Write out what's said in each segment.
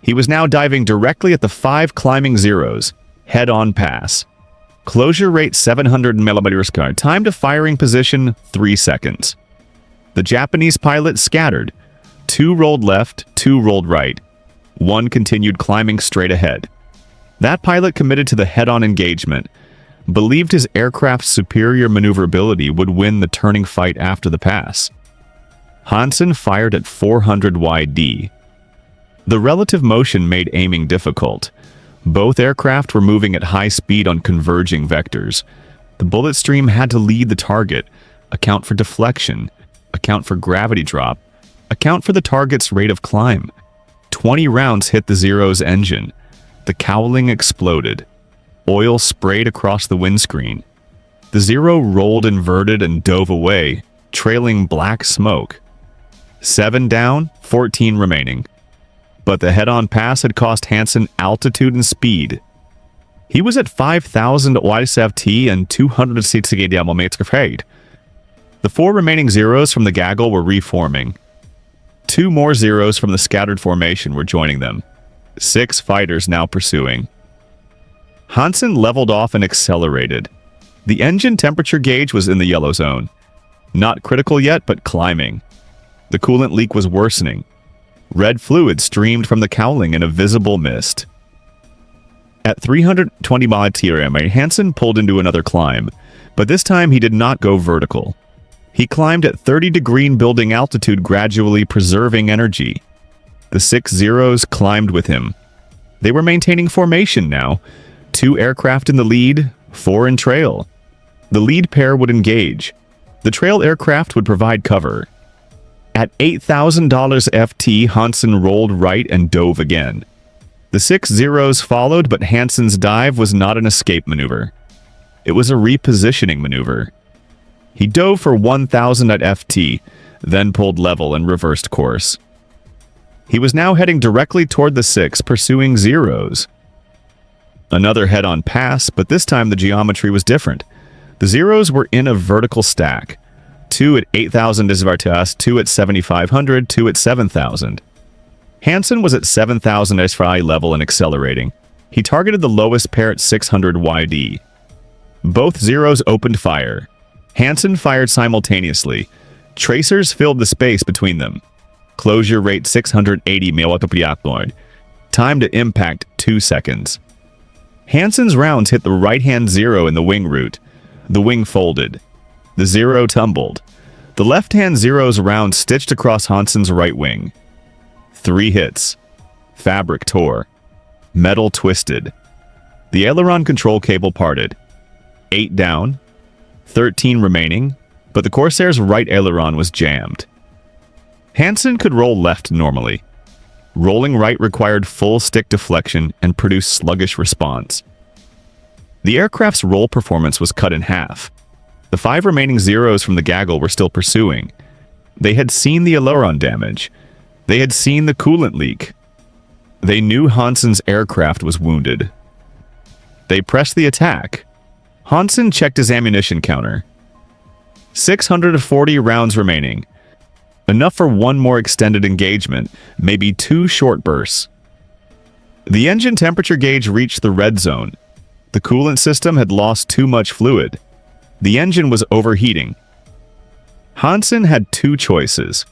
He was now diving directly at the 5 climbing Zeros, head-on pass. Closure rate 700 mm. Time to firing position 3 seconds. The Japanese pilot scattered. 2 rolled left, 2 rolled right. 1 continued climbing straight ahead. That pilot committed to the head-on engagement, believed his aircraft's superior maneuverability would win the turning fight after the pass. Hanson fired at 400 YD. The relative motion made aiming difficult. Both aircraft were moving at high speed on converging vectors. The bullet stream had to lead the target, account for deflection, account for gravity drop, account for the target's rate of climb. 20 rounds hit the Zero's engine. The cowling exploded. Oil sprayed across the windscreen. The Zero rolled inverted and dove away, trailing black smoke. 7 down, 14 remaining. But the head-on pass had cost Hanson altitude and speed. He was at 5,000 YSFT and 260 km/h. The 4 remaining Zeros from the gaggle were reforming. 2 more Zeros from the scattered formation were joining them. 6 fighters now pursuing. Hanson leveled off and accelerated. The engine temperature gauge was in the yellow zone. Not critical yet, but climbing. The coolant leak was worsening. Red fluid streamed from the cowling in a visible mist. At 320 mph, Hanson pulled into another climb, but this time he did not go vertical. He climbed at 30-degree building altitude, gradually preserving energy. The 6 Zeros climbed with him. They were maintaining formation now. 2 aircraft in the lead, 4 in trail. The lead pair would engage. The trail aircraft would provide cover. At $8,000 FT, Hanson rolled right and dove again. The 6 Zeros followed, but Hanson's dive was not an escape maneuver. It was a repositioning maneuver. He dove for 1,000 at FT, then pulled level and reversed course. He was now heading directly toward the 6 pursuing Zeros. Another head-on pass, but this time the geometry was different. The Zeros were in a vertical stack. 2 at 8,000 SVRTS, 2 at 7,500, 2 at 7,000. Hanson was at 7,000 SVRI level and accelerating. He targeted the lowest pair at 600 YD. Both Zeros opened fire. Hanson fired simultaneously. Tracers filled the space between them. Closure rate 680 mW. Time to impact 2 seconds. Hanson's rounds hit the right-hand Zero in the wing root. The wing folded. The Zero tumbled. The left-hand Zero's round stitched across Hanson's right wing. 3 hits. Fabric tore. Metal twisted. The aileron control cable parted. 8 down. 13 remaining, but the Corsair's right aileron was jammed. Hanson could roll left normally. Rolling right required full stick deflection and produced sluggish response. The aircraft's roll performance was cut in half. The 5 remaining Zeros from the gaggle were still pursuing. They had seen the aileron damage. They had seen the coolant leak. They knew Hanson's aircraft was wounded. They pressed the attack. Hanson checked his ammunition counter. 640 rounds remaining. Enough for 1 more extended engagement, maybe 2 short bursts. The engine temperature gauge reached the red zone. The coolant system had lost too much fluid. The engine was overheating. Hanson had 2 choices.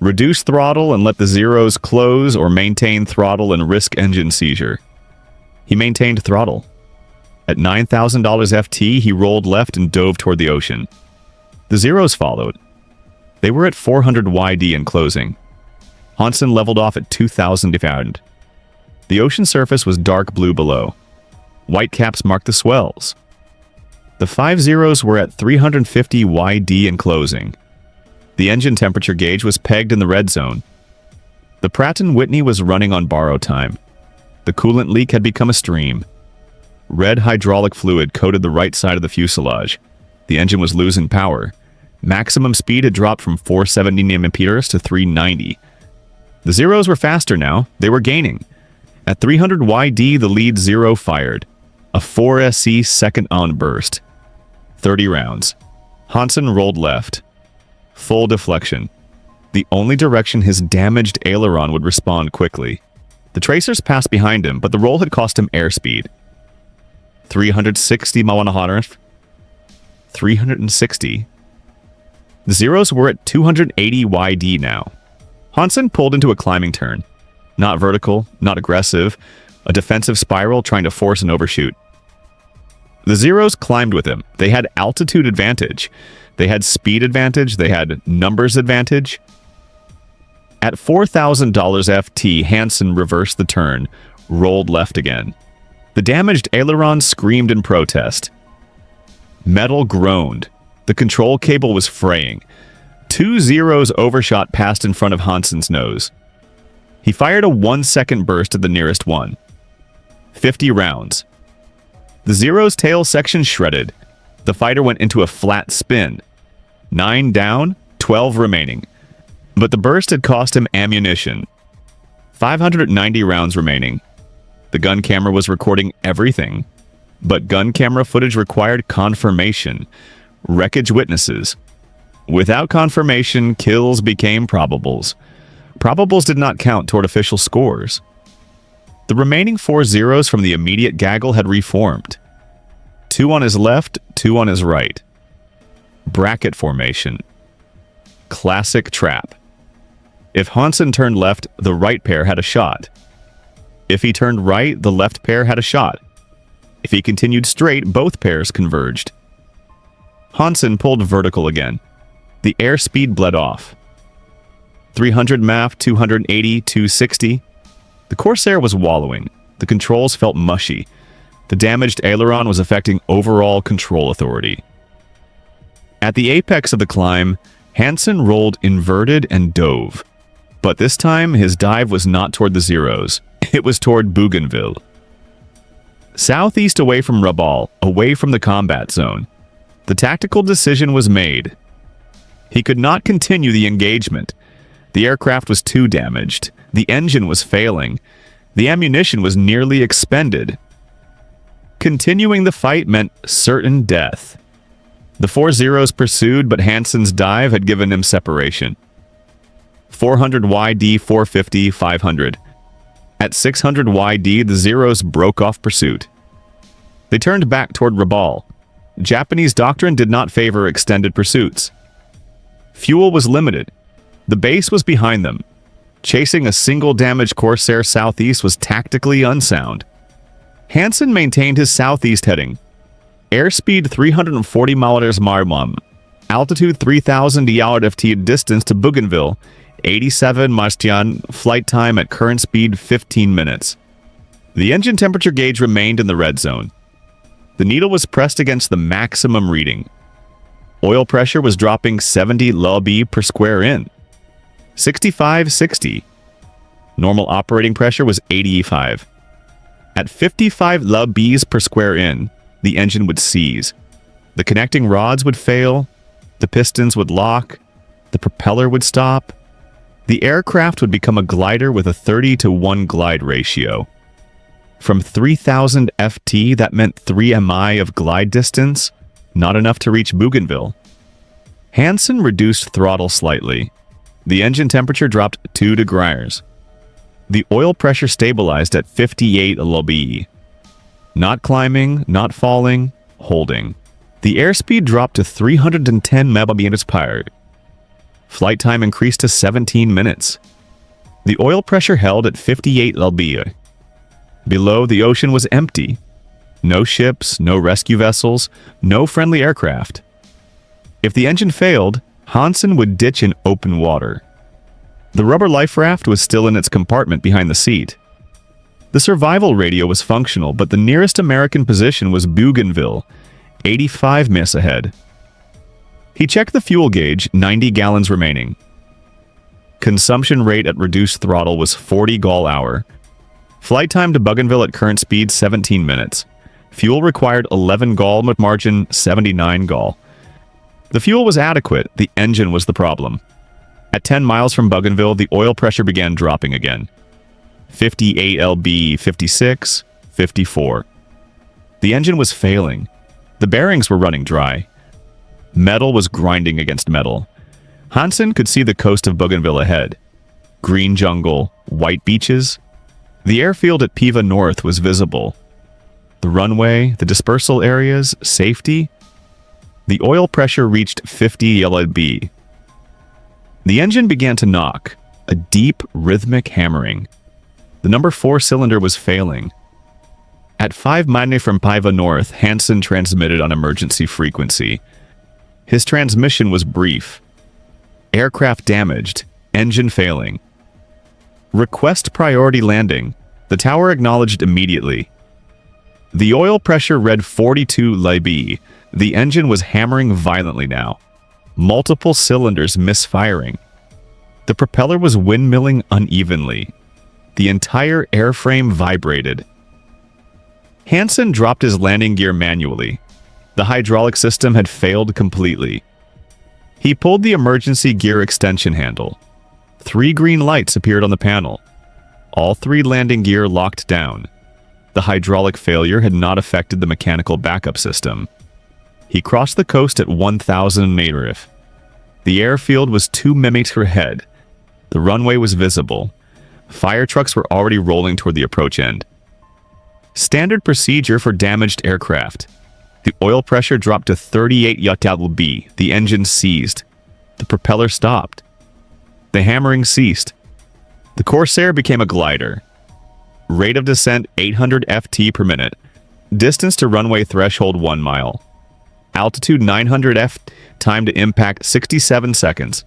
Reduce throttle and let the Zeros close, or maintain throttle and risk engine seizure. He maintained throttle. At $9,000 FT, he rolled left and dove toward the ocean. The Zeros followed. They were at 400 YD in closing. Hanson leveled off at 2,000 found. The ocean surface was dark blue below. White caps marked the swells. The 5 Zeros were at 350 YD in closing. The engine temperature gauge was pegged in the red zone. The Pratt & Whitney was running on borrow time. The coolant leak had become a stream. Red hydraulic fluid coated the right side of the fuselage. The engine was losing power. Maximum speed had dropped from 470 mph to 390. The Zeros were faster now. They were gaining. At 300 YD, the lead Zero fired. A 4SE second-on burst. 30 rounds. Hanson rolled left. Full deflection. The only direction his damaged aileron would respond quickly. The tracers passed behind him, but the roll had cost him airspeed. 360 mph. 360. The Zeros were at 280 YD now. Hanson pulled into a climbing turn. Not vertical, not aggressive, a defensive spiral trying to force an overshoot. The Zeros climbed with him. They had altitude advantage. They had speed advantage. They had numbers advantage. At $4,000 FT, Hanson reversed the turn, rolled left again. The damaged aileron screamed in protest. Metal groaned. The control cable was fraying. 2 Zeros overshot past in front of Hanson's nose. He fired a 1-second burst at the nearest one. 50 rounds. The Zero's tail section shredded. The fighter went into a flat spin. 9 down, 12 remaining. But the burst had cost him ammunition. 590 rounds remaining. The gun camera was recording everything. But gun camera footage required confirmation. Wreckage witnesses. Without confirmation, kills became probables. Probables did not count toward official scores. The remaining 4 Zeros from the immediate gaggle had reformed. 2 on his left, 2 on his right. Bracket formation. Classic trap. If Hanson turned left, the right pair had a shot. If he turned right, the left pair had a shot. If he continued straight, both pairs converged. Hanson pulled vertical again. The airspeed bled off. 300 MAF, 280, 260. The Corsair was wallowing. The controls felt mushy. The damaged aileron was affecting overall control authority. At the apex of the climb, Hanson rolled inverted and dove. But this time, his dive was not toward the Zeros. It was toward Bougainville. Southeast away from Rabaul, away from the combat zone. The tactical decision was made. He could not continue the engagement. The aircraft was too damaged. The engine was failing. The ammunition was nearly expended. Continuing the fight meant certain death. The 4 Zeros pursued, but Hanson's dive had given him separation. 400 YD, 450, 500. At 600 YD, the Zeros broke off pursuit. They turned back toward Rabaul. Japanese doctrine did not favor extended pursuits. Fuel was limited. The base was behind them. Chasing a single damaged Corsair southeast was tactically unsound. Hanson maintained his southeast heading. Airspeed 340 mph, altitude 3,000 yard FT, distance to Bougainville, 87 Marstian, flight time at current speed 15 minutes. The engine temperature gauge remained in the red zone. The needle was pressed against the maximum reading. Oil pressure was dropping 70 lb per square in. 65-60. Normal operating pressure was 85. At 55 lbs per square in, the engine would seize. The connecting rods would fail. The pistons would lock. The propeller would stop. The aircraft would become a glider with a 30-to-1 glide ratio. From 3,000 FT, that meant 3 mi of glide distance, not enough to reach Bougainville. Hanson reduced throttle slightly. The engine temperature dropped 2 degrees. The oil pressure stabilized at 58 lb. Not climbing, not falling, holding. The airspeed dropped to 310 mph. Flight time increased to 17 minutes. The oil pressure held at 58 lb. Below, the ocean was empty. No ships, no rescue vessels, no friendly aircraft. If the engine failed, Hanson would ditch in open water. The rubber life raft was still in its compartment behind the seat. The survival radio was functional, but the nearest American position was Bougainville, 85 miles ahead. He checked the fuel gauge, 90 gallons remaining. Consumption rate at reduced throttle was 40 gal/hour. Flight time to Bougainville at current speed, 17 minutes. Fuel required 11 gal, with margin 79 gal. The fuel was adequate, the engine was the problem. At 10 miles from Bougainville, the oil pressure began dropping again. 58 lb, 56, 54. The engine was failing. The bearings were running dry. Metal was grinding against metal. Hanson could see the coast of Bougainville ahead. Green jungle, white beaches. The airfield at Piva North was visible. The runway, the dispersal areas, safety. The oil pressure reached 50 lb. The engine began to knock, a deep, rhythmic hammering. The number 4 cylinder was failing. At 5 miles from Piva North, Hanson transmitted on emergency frequency. His transmission was brief. Aircraft damaged, engine failing. Request priority landing. The tower acknowledged immediately. The oil pressure read 42 lb. The engine was hammering violently now. Multiple cylinders misfiring. The propeller was windmilling unevenly. The entire airframe vibrated. Hanson dropped his landing gear manually. The hydraulic system had failed completely. He pulled the emergency gear extension handle. 3 green lights appeared on the panel. All 3 landing gear locked down. The hydraulic failure had not affected the mechanical backup system. He crossed the coast at 1,000 nadirif. The airfield was 2 miles ahead. The runway was visible. Fire trucks were already rolling toward the approach end. Standard procedure for damaged aircraft. The oil pressure dropped to 38 lb. The engine seized. The propeller stopped. The hammering ceased. The Corsair became a glider. Rate of descent 800 ft per minute. Distance to runway threshold 1 mile. Altitude 900 ft. Time to impact 67 seconds.